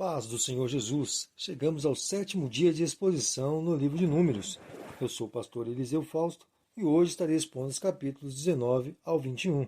Paz do Senhor Jesus, chegamos ao 7º dia de exposição no livro de Números. Eu sou o pastor Eliseu Fausto e hoje estarei expondo os capítulos 19 ao 21.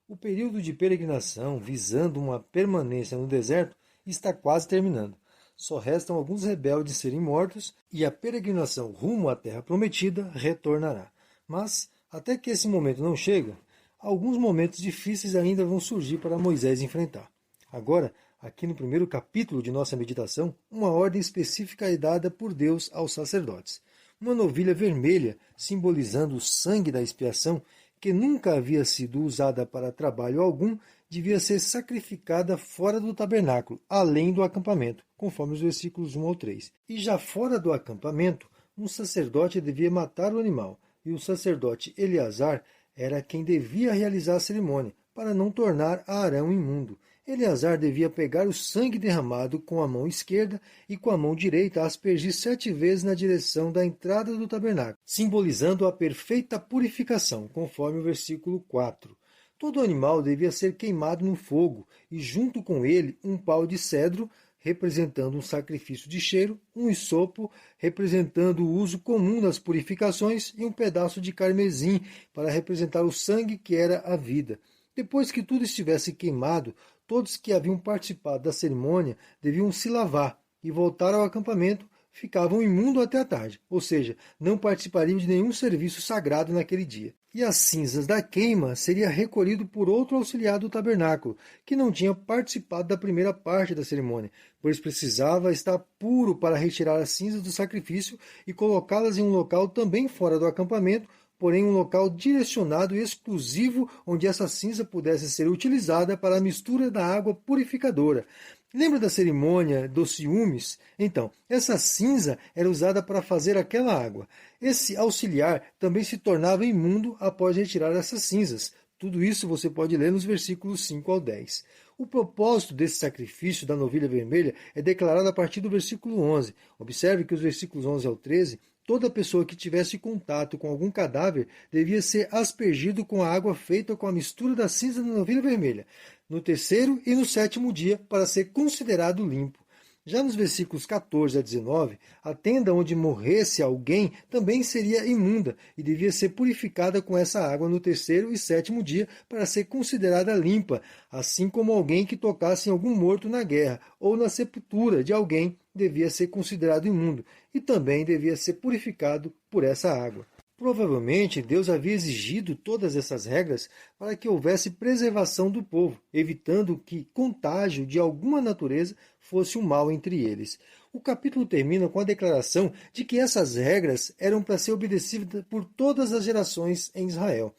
O período de peregrinação visando uma permanência no deserto está quase terminando. Só restam alguns rebeldes serem mortos e a peregrinação rumo à terra prometida retornará. Mas, até que esse momento não chegue, alguns momentos difíceis ainda vão surgir para Moisés enfrentar. Agora, aqui no primeiro capítulo de nossa meditação, uma ordem específica é dada por Deus aos sacerdotes. Uma novilha vermelha, simbolizando o sangue da expiação, que nunca havia sido usada para trabalho algum, devia ser sacrificada fora do tabernáculo, além do acampamento, conforme os versículos 1 ao 3. E já fora do acampamento, um sacerdote devia matar o animal, e o sacerdote Eleazar era quem devia realizar a cerimônia, para não tornar Arão imundo. Eleazar devia pegar o sangue derramado com a mão esquerda e com a mão direita aspergir 7 vezes na direção da entrada do tabernáculo, simbolizando a perfeita purificação, conforme o versículo 4. Todo animal devia ser queimado no fogo, e junto com ele um pau de cedro, representando um sacrifício de cheiro, um hisopo, representando o uso comum das purificações, e um pedaço de carmesim, para representar o sangue que era a vida. Depois que tudo estivesse queimado, todos que haviam participado da cerimônia deviam se lavar e voltar ao acampamento, ficavam imundos até a tarde, ou seja, não participariam de nenhum serviço sagrado naquele dia. E as cinzas da queima seria recolhido por outro auxiliar do tabernáculo, que não tinha participado da primeira parte da cerimônia, pois precisava estar puro para retirar as cinzas do sacrifício e colocá-las em um local também fora do acampamento, porém um local direcionado e exclusivo onde essa cinza pudesse ser utilizada para a mistura da água purificadora. Lembra da cerimônia dos ciúmes? Então, essa cinza era usada para fazer aquela água. Esse auxiliar também se tornava imundo após retirar essas cinzas. Tudo isso você pode ler nos versículos 5 ao 10. O propósito desse sacrifício da novilha vermelha é declarado a partir do versículo 11. Observe que os versículos 11 ao 13, toda pessoa que tivesse contato com algum cadáver devia ser aspergido com a água feita com a mistura da cinza da novilha vermelha, no 3º e no 7º dia, para ser considerado limpo. Já nos versículos 14 a 19, a tenda onde morresse alguém também seria imunda e devia ser purificada com essa água no 3º e 7º dia para ser considerada limpa, assim como alguém que tocasse em algum morto na guerra ou na sepultura de alguém devia ser considerado imundo e também devia ser purificado por essa água. Provavelmente Deus havia exigido todas essas regras para que houvesse preservação do povo, evitando que contágio de alguma natureza fosse um mal entre eles. O capítulo termina com a declaração de que essas regras eram para ser obedecidas por todas as gerações em Israel.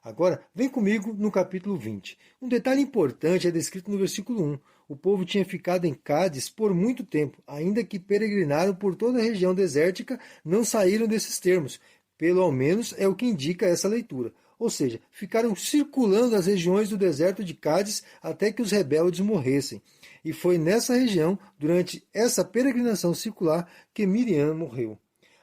Agora, vem comigo no capítulo 20. Um detalhe importante é descrito no versículo 1. O povo tinha ficado em Cádiz por muito tempo, ainda que peregrinaram por toda a região desértica, não saíram desses termos. Pelo menos é o que indica essa leitura. Ou seja, ficaram circulando as regiões do deserto de Cádiz até que os rebeldes morressem. E foi nessa região, durante essa peregrinação circular, que Miriam morreu.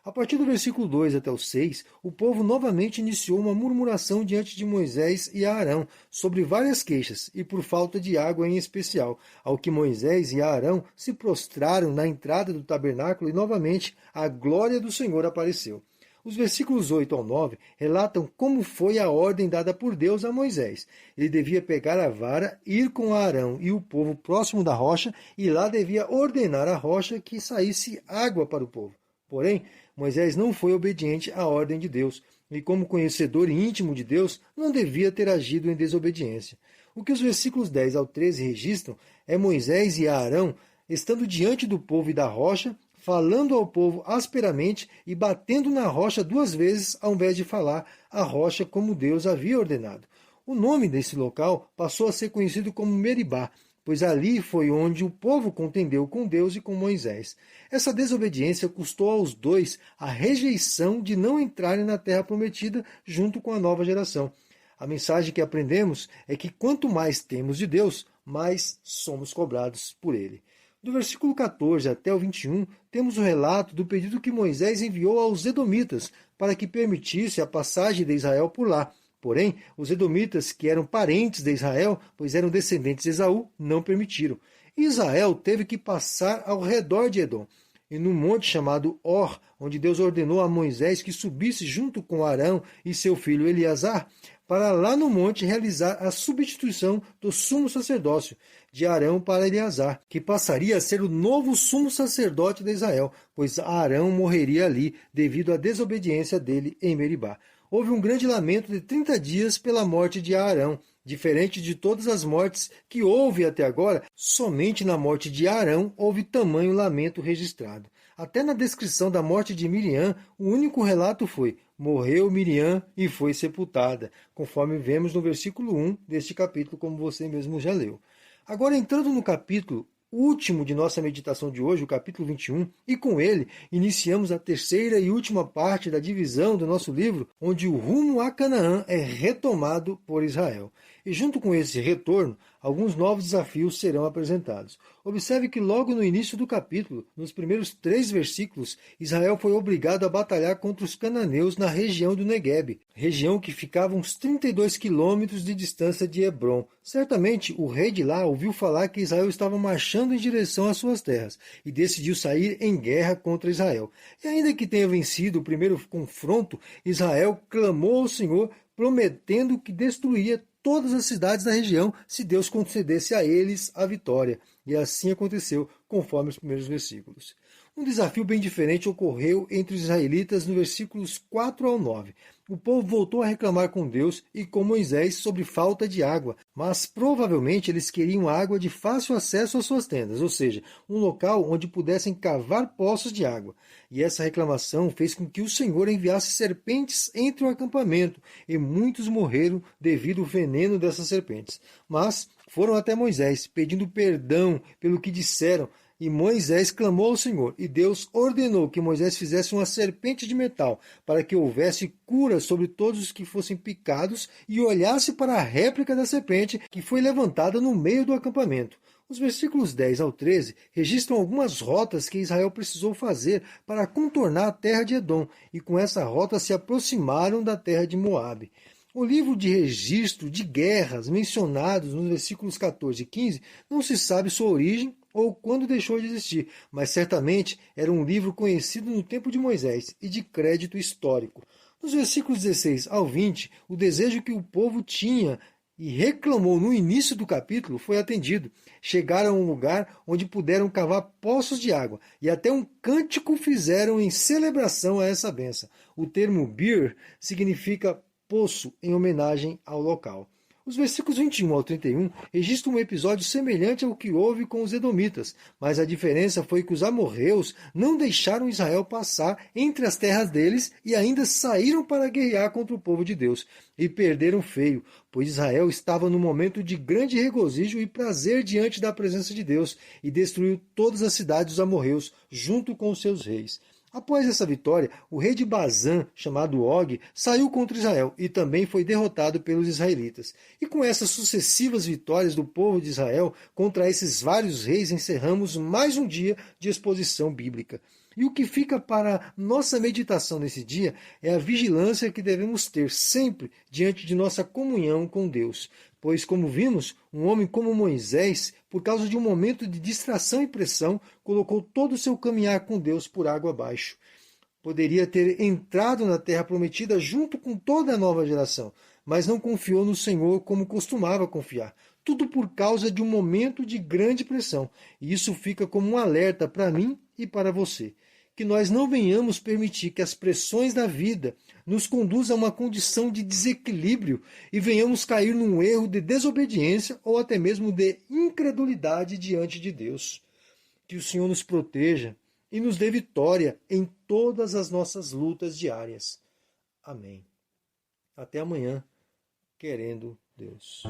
A partir do versículo 2 até o 6, o povo novamente iniciou uma murmuração diante de Moisés e Arão sobre várias queixas e por falta de água em especial, ao que Moisés e Arão se prostraram na entrada do tabernáculo e novamente a glória do Senhor apareceu. Os versículos 8 ao 9 relatam como foi a ordem dada por Deus a Moisés. Ele devia pegar a vara, ir com Arão e o povo próximo da rocha, e lá devia ordenar à rocha que saísse água para o povo. Porém, Moisés não foi obediente à ordem de Deus, e como conhecedor íntimo de Deus, não devia ter agido em desobediência. O que os versículos 10 ao 13 registram é Moisés e Arão estando diante do povo e da rocha, falando ao povo asperamente e batendo na rocha 2 vezes, ao invés de falar a rocha como Deus havia ordenado. O nome desse local passou a ser conhecido como Meribá, pois ali foi onde o povo contendeu com Deus e com Moisés. Essa desobediência custou aos dois a rejeição de não entrarem na terra prometida junto com a nova geração. A mensagem que aprendemos é que quanto mais temos de Deus, mais somos cobrados por ele. Do versículo 14 até o 21, temos o relato do pedido que Moisés enviou aos edomitas para que permitisse a passagem de Israel por lá. Porém, os edomitas, que eram parentes de Israel, pois eram descendentes de Esaú, não permitiram. Israel teve que passar ao redor de Edom, e no monte chamado Or, onde Deus ordenou a Moisés que subisse junto com Arão e seu filho Eleazar, para lá no monte realizar a substituição do sumo sacerdócio de Arão para Eleazar, que passaria a ser o novo sumo sacerdote de Israel, pois Arão morreria ali devido à desobediência dele em Meribá. Houve um grande lamento de 30 dias pela morte de Arão. Diferente de todas as mortes que houve até agora, somente na morte de Arão houve tamanho lamento registrado. Até na descrição da morte de Miriam, o único relato foi: morreu Miriam e foi sepultada, conforme vemos no versículo 1 deste capítulo, como você mesmo já leu. Agora, entrando no capítulo último de nossa meditação de hoje, o capítulo 21, e com ele iniciamos a terceira e última parte da divisão do nosso livro, onde o rumo a Canaã é retomado por Israel. E junto com esse retorno, alguns novos desafios serão apresentados. Observe que logo no início do capítulo, nos primeiros 3 versículos, Israel foi obrigado a batalhar contra os cananeus na região do Neguebe, região que ficava uns 32 quilômetros de distância de Hebrom. Certamente, o rei de lá ouviu falar que Israel estava marchando em direção às suas terras e decidiu sair em guerra contra Israel. E ainda que tenha vencido o primeiro confronto, Israel clamou ao Senhor, prometendo que destruiria todas as cidades da região se Deus concedesse a eles a vitória. E assim aconteceu, conforme os primeiros versículos. Um desafio bem diferente ocorreu entre os israelitas nos versículos 4 ao 9. O povo voltou a reclamar com Deus e com Moisés sobre falta de água, mas provavelmente eles queriam água de fácil acesso às suas tendas, ou seja, um local onde pudessem cavar poços de água. E essa reclamação fez com que o Senhor enviasse serpentes entre o acampamento, e muitos morreram devido ao veneno dessas serpentes. Mas foram até Moisés, pedindo perdão pelo que disseram, e Moisés clamou ao Senhor, e Deus ordenou que Moisés fizesse uma serpente de metal, para que houvesse cura sobre todos os que fossem picados, e olhasse para a réplica da serpente que foi levantada no meio do acampamento. Os versículos 10 ao 13 registram algumas rotas que Israel precisou fazer para contornar a terra de Edom, e com essa rota se aproximaram da terra de Moabe. O livro de registro de guerras mencionados nos versículos 14 e 15 não se sabe sua origem ou quando deixou de existir, mas certamente era um livro conhecido no tempo de Moisés e de crédito histórico. Nos versículos 16 ao 20, o desejo que o povo tinha e reclamou no início do capítulo foi atendido. Chegaram a um lugar onde puderam cavar poços de água e até um cântico fizeram em celebração a essa bênção. O termo bir significa poço em homenagem ao local. Os versículos 21 ao 31 registram um episódio semelhante ao que houve com os edomitas, mas a diferença foi que os amorreus não deixaram Israel passar entre as terras deles e ainda saíram para guerrear contra o povo de Deus. E perderam feio, pois Israel estava num momento de grande regozijo e prazer diante da presença de Deus, e destruiu todas as cidades dos amorreus, junto com os seus reis. Após essa vitória, o rei de Bazã, chamado Og, saiu contra Israel e também foi derrotado pelos israelitas. E com essas sucessivas vitórias do povo de Israel contra esses vários reis, encerramos mais um dia de exposição bíblica. E o que fica para nossa meditação nesse dia é a vigilância que devemos ter sempre diante de nossa comunhão com Deus. Pois, como vimos, um homem como Moisés, por causa de um momento de distração e pressão, colocou todo o seu caminhar com Deus por água abaixo. Poderia ter entrado na terra prometida junto com toda a nova geração, mas não confiou no Senhor como costumava confiar. Tudo por causa de um momento de grande pressão. E isso fica como um alerta para mim e para você. Que nós não venhamos permitir que as pressões da vida nos conduzam a uma condição de desequilíbrio e venhamos cair num erro de desobediência ou até mesmo de incredulidade diante de Deus. Que o Senhor nos proteja e nos dê vitória em todas as nossas lutas diárias. Amém. Até amanhã, querendo Deus.